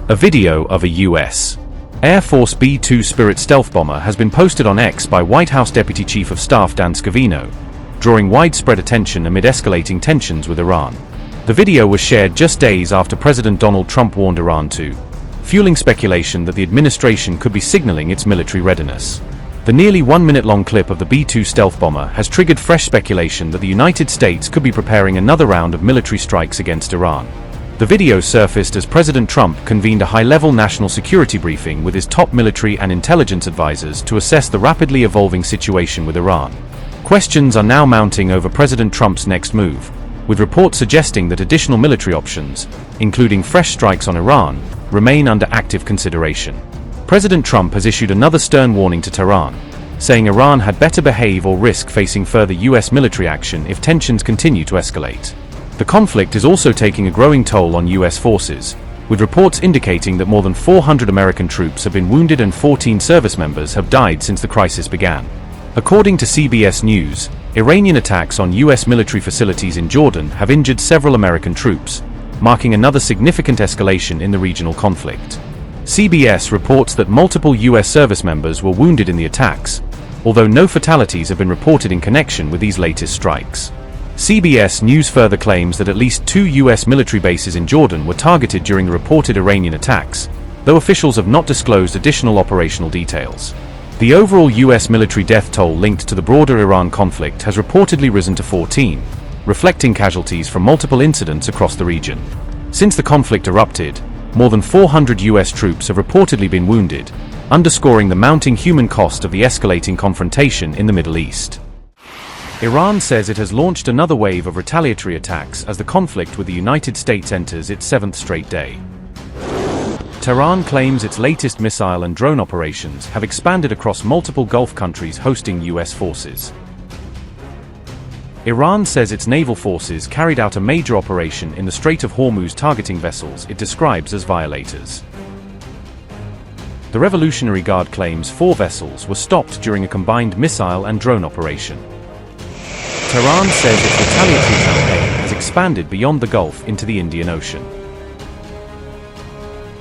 A video of a U.S. Air Force B-2 Spirit stealth bomber has been posted on X by White House Deputy Chief of Staff Dan Scavino, drawing widespread attention amid escalating tensions with Iran. The video was shared just days after President Donald Trump warned Iran to, fueling speculation that the administration could be signaling its military readiness. The nearly 1-minute-long clip of the B-2 stealth bomber has triggered fresh speculation that the United States could be preparing another round of military strikes against Iran. The video surfaced as President Trump convened a high-level national security briefing with his top military and intelligence advisors to assess the rapidly evolving situation with Iran. Questions are now mounting over President Trump's next move, with reports suggesting that additional military options, including fresh strikes on Iran, remain under active consideration. President Trump has issued another stern warning to Tehran, saying Iran had better behave or risk facing further U.S. military action if tensions continue to escalate. The conflict is also taking a growing toll on U.S. forces, with reports indicating that more than 400 American troops have been wounded and 14 service members have died since the crisis began. According to CBS News, Iranian attacks on U.S. military facilities in Jordan have injured several American troops, marking another significant escalation in the regional conflict. CBS reports that multiple U.S. service members were wounded in the attacks, although no fatalities have been reported in connection with these latest strikes. CBS News further claims that at least 2 U.S. military bases in Jordan were targeted during the reported Iranian attacks, though officials have not disclosed additional operational details. The overall U.S. military death toll linked to the broader Iran conflict has reportedly risen to 14, reflecting casualties from multiple incidents across the region. Since the conflict erupted, more than 400 U.S. troops have reportedly been wounded, underscoring the mounting human cost of the escalating confrontation in the Middle East. Iran says it has launched another wave of retaliatory attacks as the conflict with the United States enters its 7th straight day. Tehran claims its latest missile and drone operations have expanded across multiple Gulf countries hosting U.S. forces. Iran says its naval forces carried out a major operation in the Strait of Hormuz targeting vessels it describes as violators. The Revolutionary Guard claims 4 vessels were stopped during a combined missile and drone operation. Tehran says its retaliatory campaign has expanded beyond the Gulf into the Indian Ocean.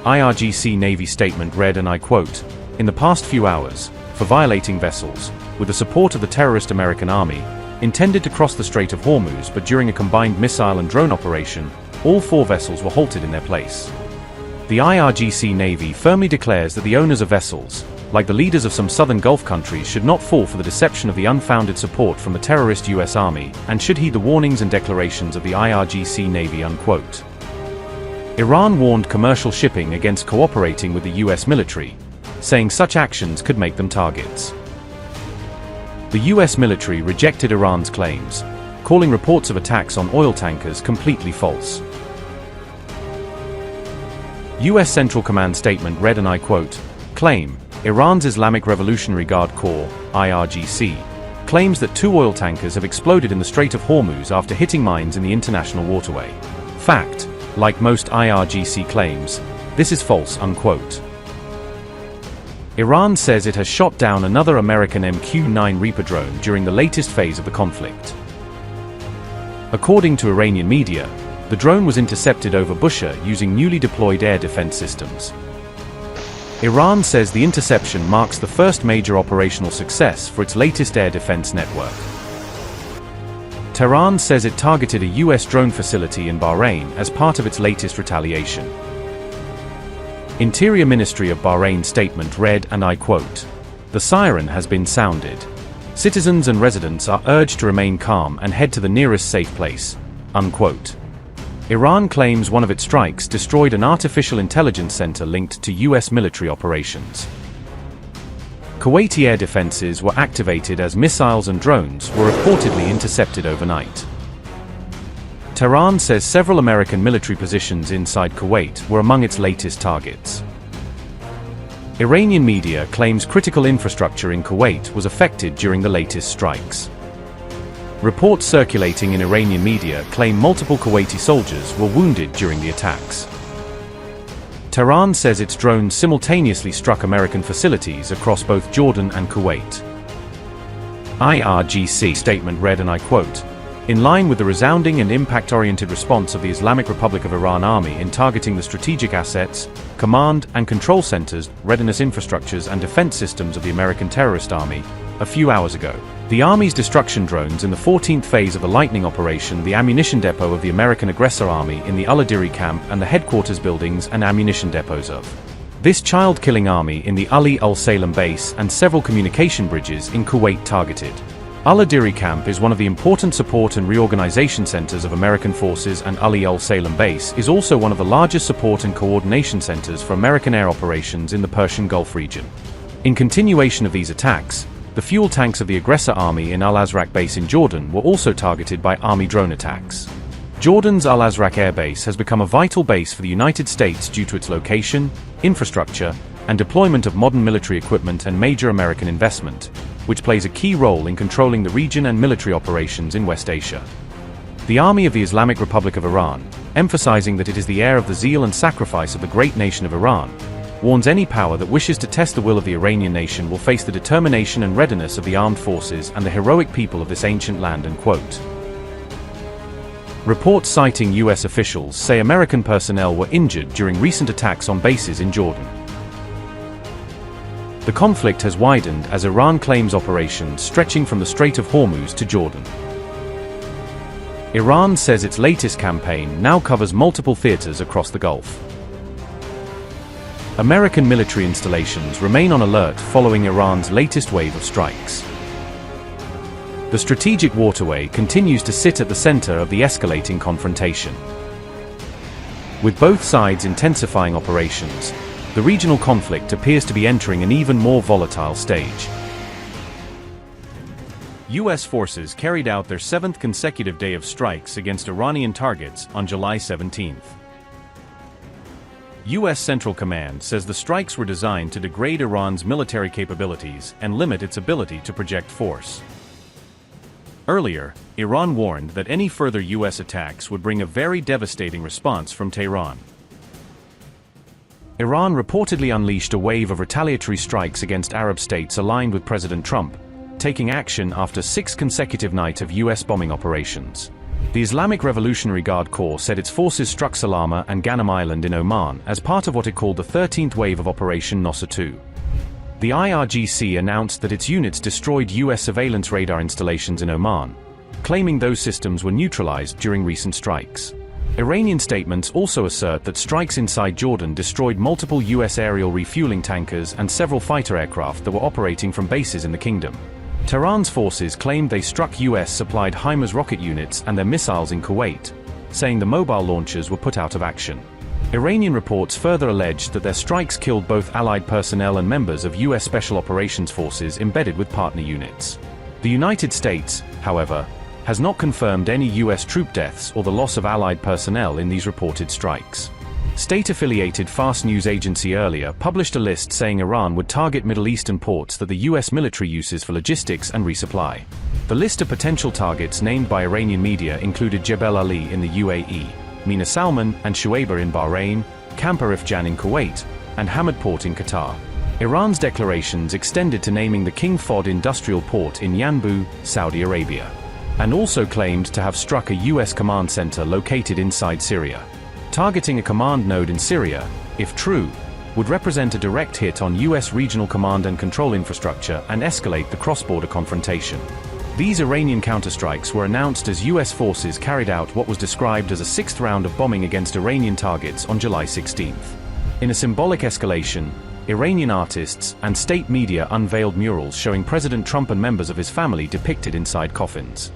IRGC Navy statement read, and I quote, "In the past few hours, for violating vessels, with the support of the terrorist American Army, intended to cross the Strait of Hormuz but during a combined missile and drone operation, all 4 vessels were halted in their place." The IRGC Navy firmly declares that the owners of vessels, like the leaders of some southern Gulf countries, should not fall for the deception of the unfounded support from the terrorist U.S. Army, and should heed the warnings and declarations of the IRGC Navy, unquote. Iran warned commercial shipping against cooperating with the U.S. military, saying such actions could make them targets. The U.S. military rejected Iran's claims, calling reports of attacks on oil tankers completely false. U.S. Central Command statement read, and I quote, "Claim, Iran's Islamic Revolutionary Guard Corps, IRGC, claims that 2 oil tankers have exploded in the Strait of Hormuz after hitting mines in the international waterway. Fact, like most IRGC claims, this is false," unquote. Iran says it has shot down another American MQ-9 Reaper drone during the latest phase of the conflict. According to Iranian media, the drone was intercepted over Bushehr using newly deployed air defense systems. Iran says the interception marks the first major operational success for its latest air defense network. Tehran says it targeted a U.S. drone facility in Bahrain as part of its latest retaliation. Interior Ministry of Bahrain statement read, and I quote, "The siren has been sounded. Citizens and residents are urged to remain calm and head to the nearest safe place," unquote. Iran claims one of its strikes destroyed an artificial intelligence center linked to U.S. military operations. Kuwaiti air defenses were activated as missiles and drones were reportedly intercepted overnight. Tehran says several American military positions inside Kuwait were among its latest targets. Iranian media claims critical infrastructure in Kuwait was affected during the latest strikes. Reports circulating in Iranian media claim multiple Kuwaiti soldiers were wounded during the attacks. Tehran says its drones simultaneously struck American facilities across both Jordan and Kuwait. IRGC statement read, and I quote, In line with the resounding and impact-oriented response of the Islamic Republic of Iran Army in targeting the strategic assets, command and control centers, readiness infrastructures and defense systems of the American terrorist army, a few hours ago, the Army's destruction drones in the 14th phase of the Lightning operation, the ammunition depot of the American aggressor army in the Al-Adiri camp and the headquarters buildings and ammunition depots of this child-killing army in the Ali al-Salem base and several communication bridges in Kuwait targeted. Al-Adiri camp is one of the important support and reorganization centers of American forces, and Ali al-Salem base is also one of the largest support and coordination centers for American air operations in the Persian Gulf region. In continuation of these attacks, the fuel tanks of the aggressor army in Al-Azraq base in Jordan were also targeted by Army drone attacks. Jordan's Al-Azraq air base has become a vital base for the United States due to its location, infrastructure, and deployment of modern military equipment and major American investment, which plays a key role in controlling the region and military operations in West Asia. The Army of the Islamic Republic of Iran, emphasizing that it is the heir of the zeal and sacrifice of the great nation of Iran, warns any power that wishes to test the will of the Iranian nation will face the determination and readiness of the armed forces and the heroic people of this ancient land. End quote. Reports citing U.S. officials say American personnel were injured during recent attacks on bases in Jordan. The conflict has widened as Iran claims operations stretching from the Strait of Hormuz to Jordan. Iran says its latest campaign now covers multiple theaters across the Gulf. American military installations remain on alert following Iran's latest wave of strikes. The strategic waterway continues to sit at the center of the escalating confrontation. With both sides intensifying operations, the regional conflict appears to be entering an even more volatile stage. U.S. forces carried out their 7th consecutive day of strikes against Iranian targets on July 17. U.S. Central Command says the strikes were designed to degrade Iran's military capabilities and limit its ability to project force. Earlier, Iran warned that any further U.S. attacks would bring a very devastating response from Tehran. Iran reportedly unleashed a wave of retaliatory strikes against Arab states aligned with President Trump, taking action after 6 consecutive nights of U.S. bombing operations. The Islamic Revolutionary Guard Corps said its forces struck Salama and Ghanem Island in Oman as part of what it called the 13th wave of Operation Nasr 2. The IRGC announced that its units destroyed U.S. surveillance radar installations in Oman, claiming those systems were neutralized during recent strikes. Iranian statements also assert that strikes inside Jordan destroyed multiple U.S. aerial refueling tankers and several fighter aircraft that were operating from bases in the kingdom. Tehran's forces claimed they struck U.S.-supplied HIMARS rocket units and their missiles in Kuwait, saying the mobile launchers were put out of action. Iranian reports further alleged that their strikes killed both Allied personnel and members of U.S. Special Operations Forces embedded with partner units. The United States, however, has not confirmed any U.S. troop deaths or the loss of Allied personnel in these reported strikes. State-affiliated Fast News agency earlier published a list saying Iran would target Middle Eastern ports that the U.S. military uses for logistics and resupply. The list of potential targets named by Iranian media included Jebel Ali in the UAE, Mina Salman and Shuaibah in Bahrain, Camp Arif Jan in Kuwait, and Hamad Port in Qatar. Iran's declarations extended to naming the King Fahd industrial port in Yanbu, Saudi Arabia, and also claimed to have struck a U.S. command center located inside Syria. Targeting a command node in Syria, if true, would represent a direct hit on U.S. regional command and control infrastructure and escalate the cross-border confrontation. These Iranian counterstrikes were announced as U.S. forces carried out what was described as a 6th round of bombing against Iranian targets on July 16. In a symbolic escalation, Iranian artists and state media unveiled murals showing President Trump and members of his family depicted inside coffins.